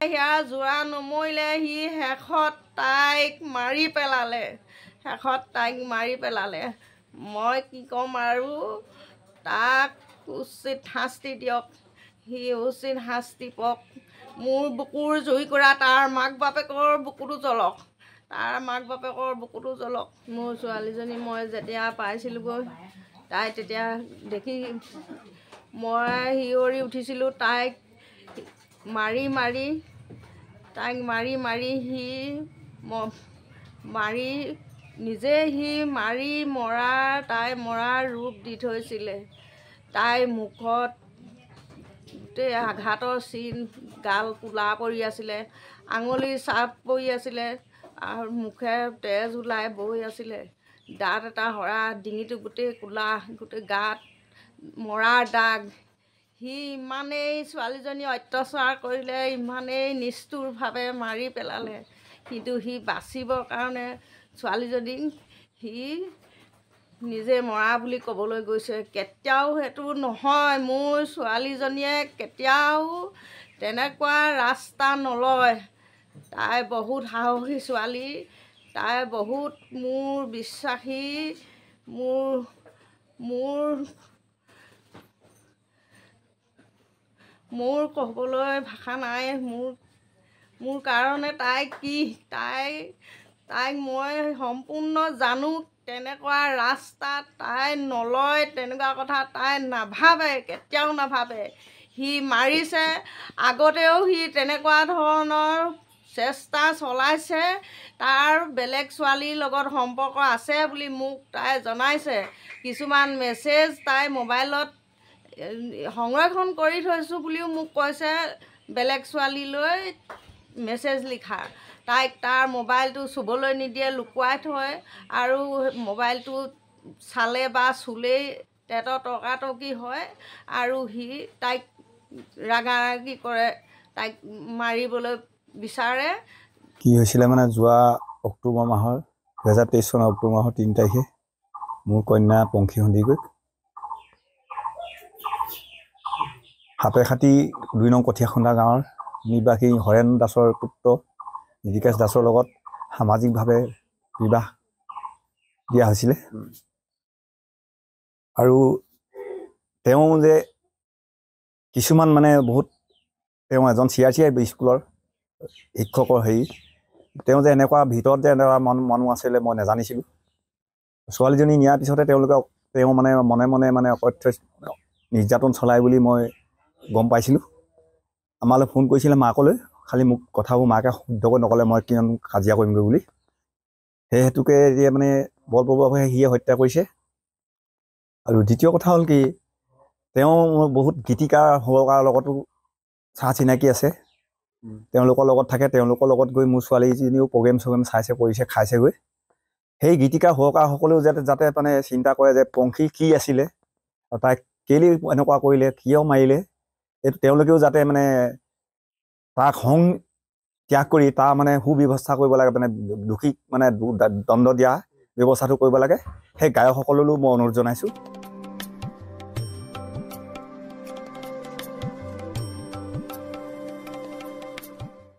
সেয়া যোৰা নমৰিলে সি শেষত তাইক মাৰি পেলালে মই কি ক'ম আৰু তাক উচিত শাস্তি দিয়ক সি উচিত শাস্তি পাওক মোৰ বুকুৰ জুইকুৰা তাৰ মাক বাপেকৰ বুকুটো জ্বলক মোৰ ছোৱালীজনী মই যেতিয়া পাইছিলোঁগৈ তাই তেতিয়া দেখি মই শিয়ৰি উঠিছিলোঁ তাইক মাৰি সি তাই মৰাৰ ৰূপ দি থৈছিলে তাইৰ মুখত গোটেই আঘাতৰ চিন গাল কোলা পৰি আছিলে আঙুলি চাপ পৰি আছিলে আৰু মুখে তেজ ওলাই বৈ আছিলে দাঁত এটা সৰা ডিঙিটো গোটেই কোলা গোটেই গাত মৰাৰ দাগ সি ইমানেই ছোৱালীজনী অত্যাচাৰ কৰিলে ইমানেই নিষ্ঠুৰভাৱে মাৰি পেলালে কিন্তু সি বাচিবৰ কাৰণে ছোৱালীজনীক সি নিজে মৰা বুলি ক'বলৈ গৈছে কেতিয়াও সেইটো নহয় মোৰ ছোৱালীজনীয়ে কেতিয়াও তেনেকুৱা ৰাস্তা নলয় তাই বহুত সাহসী ছোৱালী তাই বহুত মোৰ বিশ্বাসী মোৰ ক'বলৈ ভাষা নাই মোৰ কাৰণে তাইক মই সম্পূৰ্ণ জানো তেনেকুৱা ৰাস্তাত তাই নলয় তেনেকুৱা কথা তাই নাভাবে কেতিয়াও নাভাবে সি মাৰিছে আগতেও সি তেনেকুৱা ধৰণৰ চেষ্টা চলাইছে তাৰ বেলেগ ছোৱালীৰ লগত সম্পৰ্ক আছে বুলি মোক তাই জনাইছে কিছুমান মেছেজ তাই মোবাইলত সংৰক্ষণ কৰি থৈছোঁ বুলিও মোক কৈছে বেলেগ ছোৱালীলৈ মেছেজ লিখা তাইক তাৰ মোবাইলটো চুবলৈ নিদিয়ে লুকুৱাই থয় আৰু মোবাইলটো চালে বা চুলেই পেটৰ তৰ্কাতৰ্কি হয় আৰু সি তাইক ৰাগাৰাগি কৰে তাইক মাৰিবলৈ বিচাৰে কি হৈছিলে মানে যোৱা অক্টোবৰ মাহৰ 2023 চনৰ অক্টোবৰ মাহৰ 3 তাৰিখে মোৰ কন্যা পংখী সন্দিকৈ হাপেখাতি 2 নং কঠীয়াখন্দা গাঁৱৰ নিবাসী হৰেণ দাসৰ পুত্ৰ নিধিকেশ দাসৰ লগত সামাজিকভাৱে বিবাহ দিয়া হৈছিলে আৰু তেওঁ যে কিছুমান মানে বহুত তেওঁ এজন CRCI স্কুলৰ শিক্ষকৰ তেওঁ যে এনেকুৱা ভিতৰত যে এনেকুৱা মানুহ আছিলে মই নাজানিছিলোঁ ছোৱালীজনী নিয়াৰ পিছতে তেওঁ মানে মনে মনে অকথ্য নিৰ্যাতন চলাই বুলি মই গম পাইছিলোঁ আমালৈ ফোন কৰিছিলে মাকলৈ খালি মোক কথাবোৰ মাকে শুদ্ধকৈ নক'লে মই কিমান কাজিয়া কৰিমগৈ বুলি সেই হেতুকে এতিয়া মানে বলপূৰ্বকভাৱে সিয়ে হত্যা কৰিছে আৰু দ্বিতীয় কথা হ'ল কি তেওঁ বহুত গীতিকাৰ সুৰকাৰ লগতো চাহ চিনাকি আছে তেওঁলোকৰ লগত থাকে তেওঁলোকৰ লগত গৈ মোৰ ছোৱালীজনীও প্ৰগ্ৰেম চাইছে কৰিছে খাইছেগৈ সেই গীতিকাৰ সুৰকাৰসকলেও যাতে মানে চিন্তা কৰে যে পংখী কি আছিলে আৰু তাইক কেলেই এনেকুৱা কৰিলে কিয় মাৰিলে এইটো তেওঁলোকেও যাতে মানে তাক ত্যাগ কৰি তাৰ মানে সুব্যৱস্থা কৰিব লাগে মানে দোষীক মানে দণ্ড দিয়া ব্যৱস্থাটো কৰিব লাগে সেই গায়কসকললৈও মই অনুৰোধ জনাইছোঁ